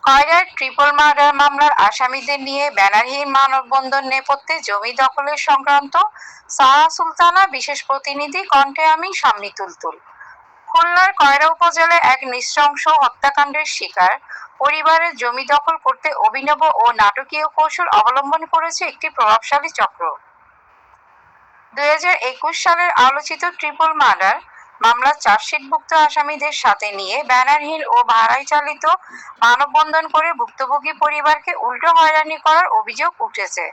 কয়রার triple murder মামলার আসামিদের নিয়ে ব্যানারহীন মানববন্ধন নেপথ্যে জমি দখলের সংক্রান্ত সাহা সুলতানা বিশেষ প্রতিনিধি কণ্ঠে আমি শাম্মী তুলতুল। খুলনার কয়রা উপজেলায় এক নৃশংস হত্যাকাণ্ডের শিকার পরিবারের জমি দখল করতে অভিনব ও নাটকীয় কৌশল অবলম্বন করেছে একটি প্রভাবশালী চক্র। 2021 সালের আলোচিত ট্রিপল মার্ডার মামলার চার্জশিটভুক্ত আসামিদের সাথে নিয়ে ব্যানারহীন ও ভাড়ায় চালিত মানববন্ধন করে ভুক্তভোগী পরিবারকে উল্টো হয়রানি করার অভিযোগ উঠেছে।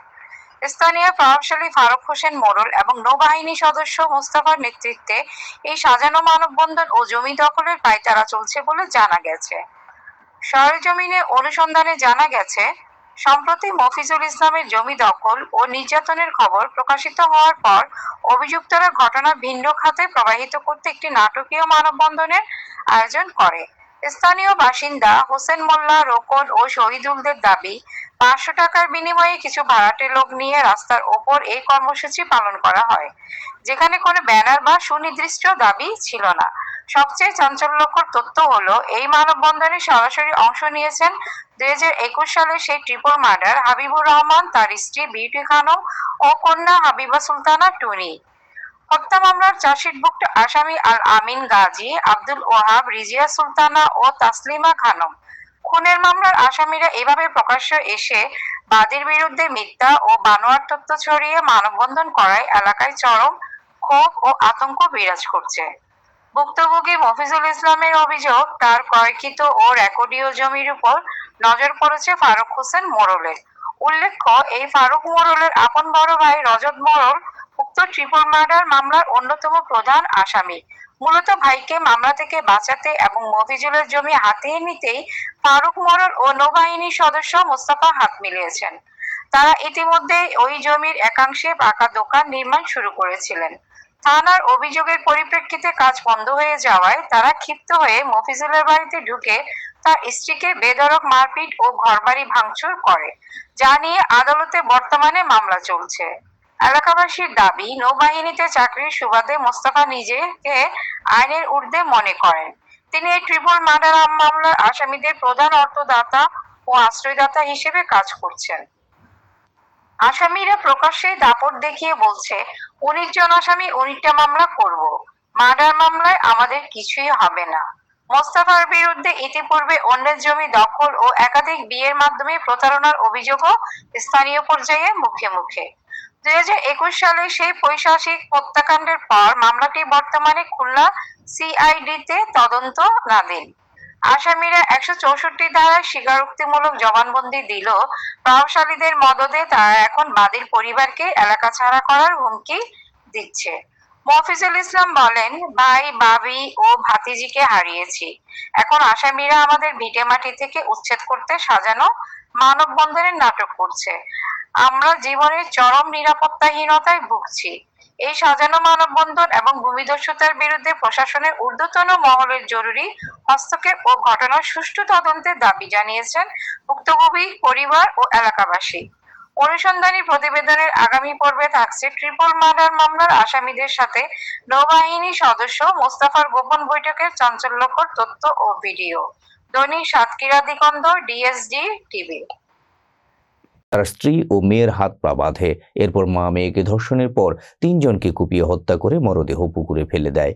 স্থানীয় প্রভাবশালী ফারুক হোসেন মোড়ল এবং নৌবাহিনী সদস্য মোস্তফার নেতৃত্বে এই সাজানো মানববন্ধন ও জমি দখলের পায়তারা চলছে বলে জানা গেছে। সরেজমিনে অনুসন্ধানে জানা গেছে, সম্প্রতি মফিজুল ইসলামের জমি দখল ও নির্যাতনের খবর প্রকাশিত হওয়ার পর অভিযুক্তরা ঘটনা ভিন্ন খাতে প্রবাহিত করতে একটি নাটকীয় মানববন্ধনের আয়োজন করে। স্থানীয় বাসিন্দা হোসেন মোল্লা, রোকন ও শহীদুলদের দাবি, 500 টাকার বিনিময়ে কিছু ভাড়াটে লোক নিয়ে রাস্তার ওপর এই কর্মসূচি পালন করা হয়, যেখানে কোনো ব্যানার বা সুনির্দিষ্ট দাবি ছিল না। সবচেয়ে চাঞ্চল্যকর তথ্য হলো, এই মানববন্ধনে সরাসরি অংশ নিয়েছেন 2021 সালের সেই ট্রিপল মার্ডার হাবিবুর রহমান, তার স্ত্রী বিউটি খানম ও কন্যা হাবিবা সুলতানা টুনি। হত্যা মামলার চার্জশিটভুক্ত আসামি আল আমিন গাজী, আব্দুল ওহাব, রিজিয়া সুলতানা ও তাসলিমা খানম। খুনের মামলার আসামিরা এভাবে প্রকাশ্যে এসে বাদীর বিরুদ্ধে মিথ্যা ও বানোয়াট তথ্য ছড়িয়ে মানববন্ধন করায় এলাকায় চরম ক্ষোভ ও আতঙ্ক বিরাজ করছে। ভুক্তভোগী মফিজুল ইসলামের অভিযোগ, তার ক্রয়কৃত ও রেকর্ডীয় জমির উপর নজর পড়েছে ফারুক হোসেন মোড়লের। উল্লেখ্য, এই ফারুক মোড়লের আপন বড় ভাই রজত মোড়ল উক্ত ট্রিপল মার্ডার মামলার অন্যতম প্রধান আসামি। মূলত ভাইকে মামলা থেকে বাঁচাতে এবং মফিজুলের জমি হাতিয়ে নিতেই ফারুক মোড়ল ও নৌবাহিনীর সদস্য মোস্তফা হাত মিলিয়েছেন। তারা ইতিমধ্যে ওই জমির একাংশে পাকা দোকান নির্মাণ শুরু করেছিলেন। থানার অভিযোগের পরিপ্রেক্ষিতে কাজ বন্ধ হয়ে যাওয়ায় তারা ক্ষিপ্ত হয়ে মফিজুলের বাড়িতে ঢুকে তার স্ত্রীকে বেধড়ক মারপিট ও ঘরবাড়ি ভাঙচুর করে, যা নিয়ে আদালতে বর্তমানে মামলা চলছে। এলাকাবাসীর দাবি, নৌবাহিনীতে চাকরির সুবাদে মোস্তফা নিজেকে আইনের ঊর্ধ্বে মনে করেন। তিনি এই ট্রিপল মার্ডার মামলার আসামিদের প্রধান অর্থদাতা ও আশ্রয়দাতা হিসেবে কাজ করছেন। আসামিরা প্রকাশ্যে দাপট দেখিয়ে বলছে, 19 জন আসামি 19টা মামলা করব, মার্ডার মামলায় আমাদের কিছুই হবে না। মোস্তফার বিরুদ্ধে ইতিপূর্বে অন্যের জমি দখল ও একাধিক বিয়ের মাধ্যমে প্রতারণার অভিযোগও স্থানীয় পর্যায়ে মুখে মুখে। 2021 সালে সেই পৈশাচিক হত্যাকাণ্ডের পর মামলাটি বর্তমানে খুলনা সিআইডিতে তদন্তনাধীন। আসামিরা 164 ধারায় স্বীকারোক্তিমূলক জবানবন্দি দিলেও প্রভাবশালীদের মদদে তারা এখন বাদীর পরিবারকে এলাকা ছাড়া করার হুমকি দিচ্ছে। মফিজুল ইসলাম বলেন, ভাই, ভাবি ও ভাতিজিকে হারিয়েছি। এখন আসামিরা আমাদের ভিটেমাটি থেকে উচ্ছেদ করতে সাজানো মানববন্ধনের নাটক করছে। আমরা জীবনের চরম নিরাপত্তাহীনতায় ভুগছি। এই সাজানো মানববন্ধন এবং ভূমিদস্যুতার বিরুদ্ধে প্রশাসনের ঊর্ধ্বতন মহলের জরুরি হস্তক্ষেপ ও ঘটনার সুষ্ঠু তদন্তের দাবি জানিয়েছেন ভুক্তভোগী পরিবার ও এলাকাবাসী। অনুসন্ধানী প্রতিবেদনের আগামী পর্বে থাকছে ট্রিপল মার্ডার মামলার আসামিদের সাথে নৌবাহিনী সদস্য মোস্তফার গোপন বৈঠকের চাঞ্চল্যকর তথ্য ও ভিডিও। দৈনিক সাতক্ষীরা দিগন্ত, ডিএসডি টিভি। তার স্ত্রী ও মেয়ের হাত পা বাঁধে। এরপর মা মেয়েকে ধর্ষণের পর 3 জনকে কুপিয়ে হত্যা করে মরদেহ পুকুরে ফেলে দেয়।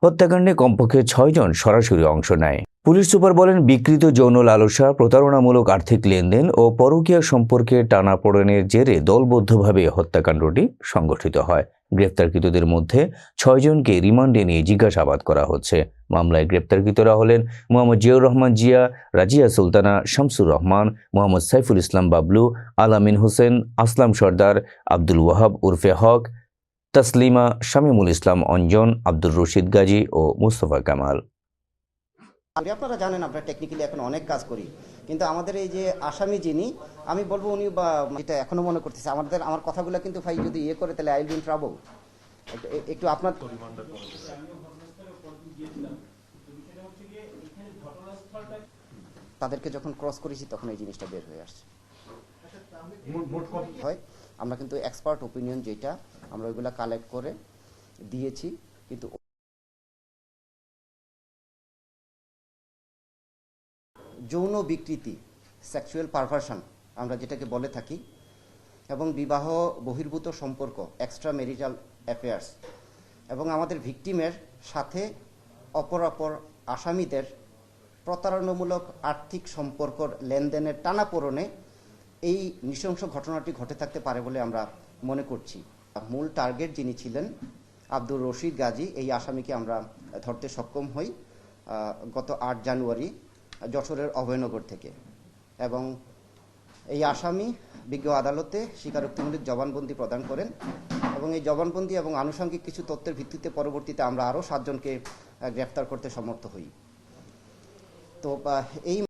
হত্যাকাণ্ডে কমপক্ষে 6 জন সরাসরি অংশ নেয়। পুলিশ সুপার বলেন, বিকৃত যৌন লালসা, প্রতারণামূলক আর্থিক লেনদেন ও পরকীয়া সম্পর্কে টানাপোড়েনের জেরে দলবদ্ধভাবে হত্যাকাণ্ডটি সংগঠিত হয়। গ্রেপ্তারকৃতদের মধ্যে 6 জনকে রিমান্ডে নিয়ে জিজ্ঞাসাবাদ করা হচ্ছে। মামলায় গ্রেপ্তারকৃতরা হলেন মোহাম্মদ জিয়াউর রহমান জিয়া, রাজিয়া সুলতানা, শামসুর রহমান, মোহাম্মদ সাইফুল ইসলাম বাবলু, আলামিন হোসেন, আসলাম সর্দার, আব্দুল ওয়াহাব উরফে হক, তাসলিমা, শামীমুল ইসলাম অঞ্জন, আব্দুর রশিদ গাজী ও মুস্তফা কামাল। আপনারা জানেন আমরা টেকনিক্যালি এখন অনেক কাজ করি, কিন্তু আমাদের এই যে আসামি যিনি, আমি বলবো উনি বা যেটা এখনো মনে করতেছে আমার কথাগুলো কিন্তু ভাই যদি করে তাহলে I will be in trouble. একটু আপনার তাদেরকে যখন ক্রস করেছি তখন এই জিনিসটা বের হয়ে আসছে। হয় আমরা কিন্তু এক্সপার্ট ওপিনিয়ন যেটা আমরা ওইগুলা কালেক্ট করে দিয়েছি, কিন্তু যৌন বিকৃতি, সেক্সুয়াল পারভার্সন আমরা যেটাকে বলে থাকি, এবং বিবাহ বহির্ভূত সম্পর্ক, এক্সট্রা ম্যারিটাল অ্যাফেয়ার্স, এবং আমাদের ভিকটিমের সাথে অপর আসামিদের প্রতারণামূলক আর্থিক সম্পর্কর লেনদেনের টানাপোড়েনে এই নৃশংস ঘটনাটি ঘটে থাকতে পারে বলে আমরা মনে করছি। মূল টার্গেট যিনি ছিলেন আব্দুর রশিদ গাজী, এই আসামিকে আমরা ধরতে সক্ষম হই গত 8 জানুয়ারি যশোরের অভয়নগর থেকে, এবং এই আসামি বিজ্ঞ আদালতে স্বীকারোক্তিমূলক জবানবন্দি প্রদান করেন, এবং এই জবানবন্দি এবং আনুষঙ্গিক কিছু তথ্যের ভিত্তিতে পরবর্তীতে আমরা আরও 7 জনকে গ্রেফতার করতে সমর্থ হই। তো এই